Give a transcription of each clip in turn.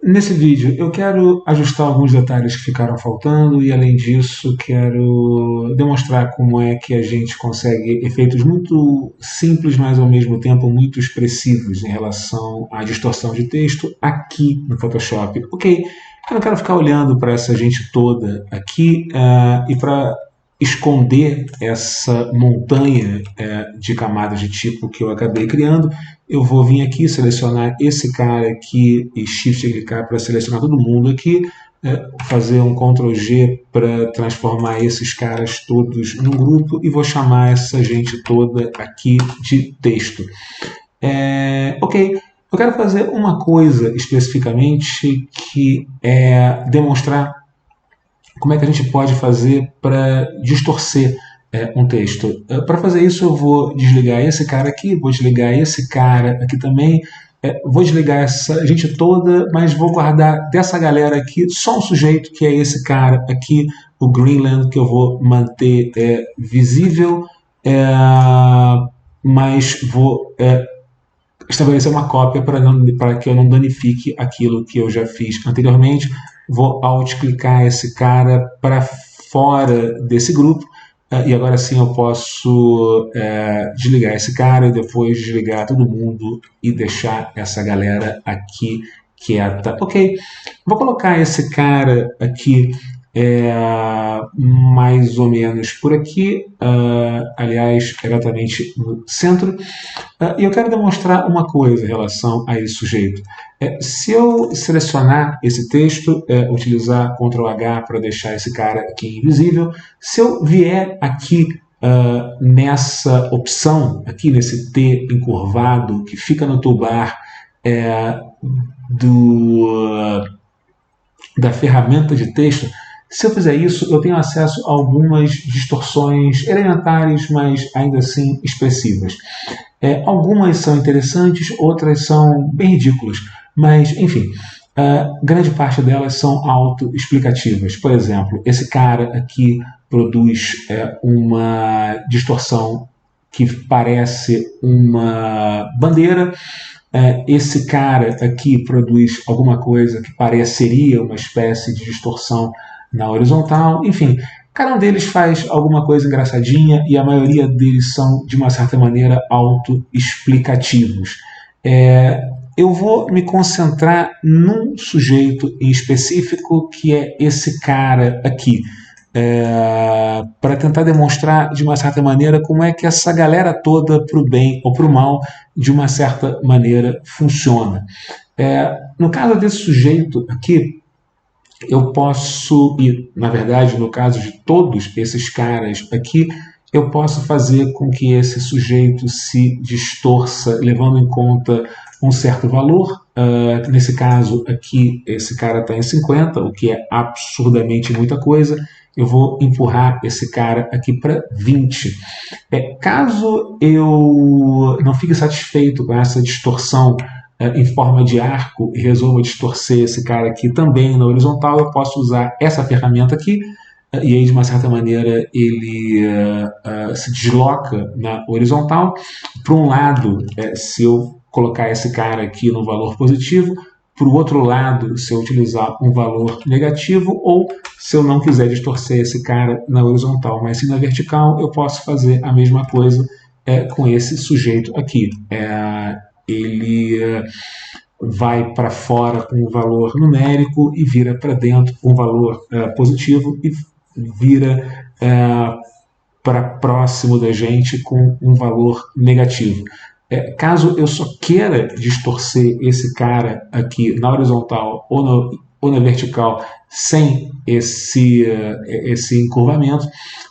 Nesse vídeo eu quero ajustar alguns detalhes que ficaram faltando e, além disso, quero demonstrar como é que a gente consegue efeitos muito simples, mas ao mesmo tempo muito expressivos em relação à distorção de texto aqui no Photoshop. Ok, eu não quero ficar olhando para essa gente toda aqui e para esconder essa montanha de camadas de tipo que eu acabei criando, eu vou vir aqui, selecionar esse cara aqui e Shift clicar para selecionar todo mundo aqui, fazer um Ctrl G para transformar esses caras todos num grupo e vou chamar essa gente toda aqui de texto. Ok, eu quero fazer uma coisa especificamente que é demonstrar como é que a gente pode fazer para distorcer um texto. Para fazer isso, eu vou desligar esse cara aqui, vou desligar esse cara aqui também, vou desligar essa gente toda, mas vou guardar dessa galera aqui só um sujeito, que é esse cara aqui, o Greenland, que eu vou manter visível, mas vou estabelecer uma cópia para que eu não danifique aquilo que eu já fiz anteriormente. Vou alt-clicar esse cara para fora desse grupo, e agora sim eu posso desligar esse cara e depois desligar todo mundo e deixar essa galera aqui quieta. Ok, vou colocar esse cara aqui mais ou menos por aqui, aliás, exatamente no centro. E eu quero demonstrar uma coisa em relação a esse sujeito. Se eu selecionar esse texto, utilizar Ctrl H para deixar esse cara aqui invisível, se eu vier aqui nessa opção, aqui nesse T encurvado, que fica no toolbar da ferramenta de texto, se eu fizer isso, eu tenho acesso a algumas distorções elementares, mas ainda assim expressivas. Algumas são interessantes, outras são bem ridículas, mas, enfim, grande parte delas são autoexplicativas. Por exemplo, esse cara aqui produz uma distorção que parece uma bandeira. Esse cara aqui produz alguma coisa que pareceria uma espécie de distorção na horizontal. Enfim, cada um deles faz alguma coisa engraçadinha e a maioria deles são, de uma certa maneira, autoexplicativos. Eu vou me concentrar num sujeito em específico, que é esse cara aqui, para tentar demonstrar, de uma certa maneira, como é que essa galera toda, para o bem ou para o mal, de uma certa maneira, funciona. No caso desse sujeito aqui, eu posso, e na verdade no caso de todos esses caras aqui, eu posso fazer com que esse sujeito se distorça levando em conta um certo valor. Nesse caso aqui, esse cara está em 50, o que é absurdamente muita coisa. Eu vou empurrar esse cara aqui para 20. Caso eu não fique satisfeito com essa distorção em forma de arco e resolva distorcer esse cara aqui também na horizontal, eu posso usar essa ferramenta aqui, e aí de uma certa maneira ele se desloca na horizontal. Para um lado, se eu colocar esse cara aqui no valor positivo, para o outro lado, se eu utilizar um valor negativo, ou se eu não quiser distorcer esse cara na horizontal, mas sim na vertical, eu posso fazer a mesma coisa com esse sujeito aqui. Ele vai para fora com um valor numérico e vira para dentro com um valor positivo e vira para próximo da gente com um valor negativo. Caso eu só queira distorcer esse cara aqui na horizontal ou na vertical sem esse encurvamento,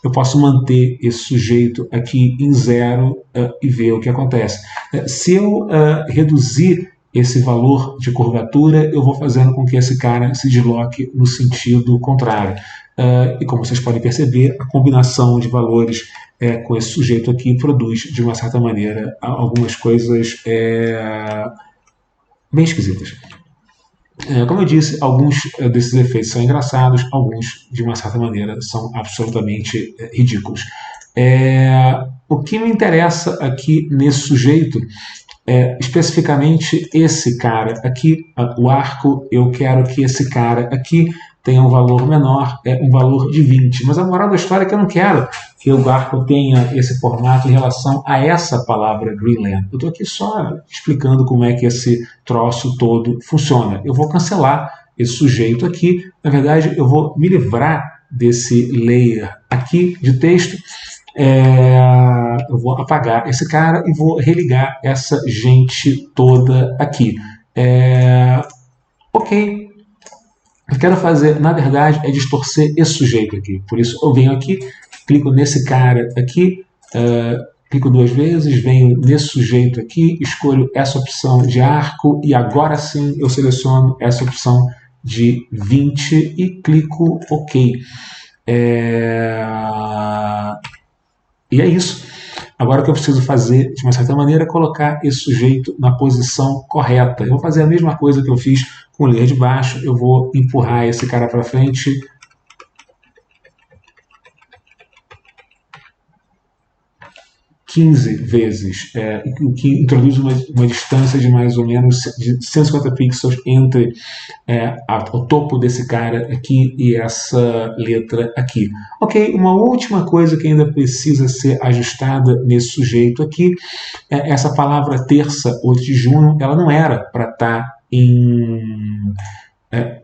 eu posso manter esse sujeito aqui em 0 e ver o que acontece. Se eu reduzir esse valor de curvatura, eu vou fazendo com que esse cara se desloque no sentido contrário. E como vocês podem perceber, a combinação de valores com esse sujeito aqui produz, de uma certa maneira, algumas coisas bem esquisitas. Como eu disse, alguns desses efeitos são engraçados, alguns, de uma certa maneira, são absolutamente ridículos. O que me interessa aqui nesse sujeito especificamente esse cara aqui, o arco, eu quero que esse cara aqui tenha um valor menor, um valor de 20. Mas a moral da história é que eu não quero que o arco tenha esse formato em relação a essa palavra Greenland. Eu estou aqui só explicando como é que esse troço todo funciona. Eu vou cancelar esse sujeito aqui. Na verdade, eu vou me livrar desse layer aqui de texto. Eu vou apagar esse cara e vou religar essa gente toda aqui. Ok. Eu quero fazer, na verdade, é distorcer esse sujeito aqui. Por isso, eu venho aqui, clico nesse cara aqui, clico 2 vezes, venho nesse sujeito aqui, escolho essa opção de arco e agora sim eu seleciono essa opção de 20 e clico OK. E é isso. Agora o que eu preciso fazer, de uma certa maneira, é colocar esse sujeito na posição correta. Eu vou fazer a mesma coisa que eu fiz com o layer de baixo. Eu vou empurrar esse cara para frente. (15 vezes, o que introduz uma distância de mais ou menos de 150 pixels entre o topo desse cara aqui e essa letra aqui. Ok, uma última coisa que ainda precisa ser ajustada nesse sujeito aqui, essa palavra terça, 8 de junho, ela não era para estar em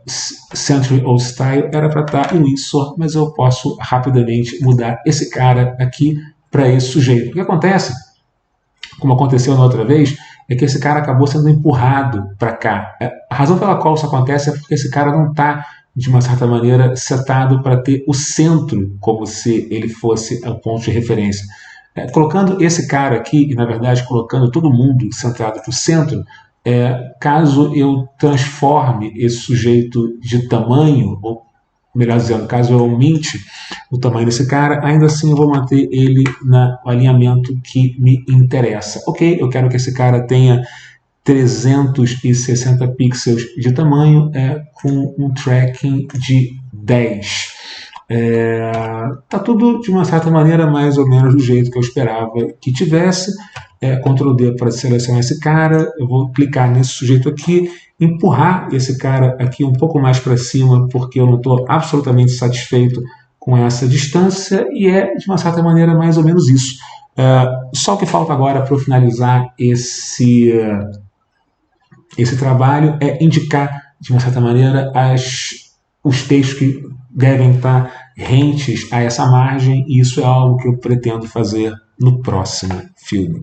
Century Old Style, era para estar em Windsor, mas eu posso rapidamente mudar esse cara aqui para esse sujeito. O que acontece, como aconteceu na outra vez, é que esse cara acabou sendo empurrado para cá. A razão pela qual isso acontece é porque esse cara não está, de uma certa maneira, setado para ter o centro como se ele fosse o ponto de referência. Colocando esse cara aqui, e na verdade colocando todo mundo centrado para o centro, caso eu transforme esse sujeito de tamanho, ou melhor dizendo, caso eu aumente o tamanho desse cara, ainda assim eu vou manter ele no alinhamento que me interessa. Ok, eu quero que esse cara tenha 360 pixels de tamanho, com um tracking de 10. Tá tudo de uma certa maneira mais ou menos do jeito que eu esperava que tivesse. Ctrl D para selecionar esse cara, eu vou clicar nesse sujeito aqui, empurrar esse cara aqui um pouco mais para cima, porque eu não estou absolutamente satisfeito com essa distância, e de uma certa maneira mais ou menos isso. Só o que falta agora para eu finalizar esse trabalho é indicar, de uma certa maneira, os textos que devem estar rentes a essa margem, e isso é algo que eu pretendo fazer no próximo filme.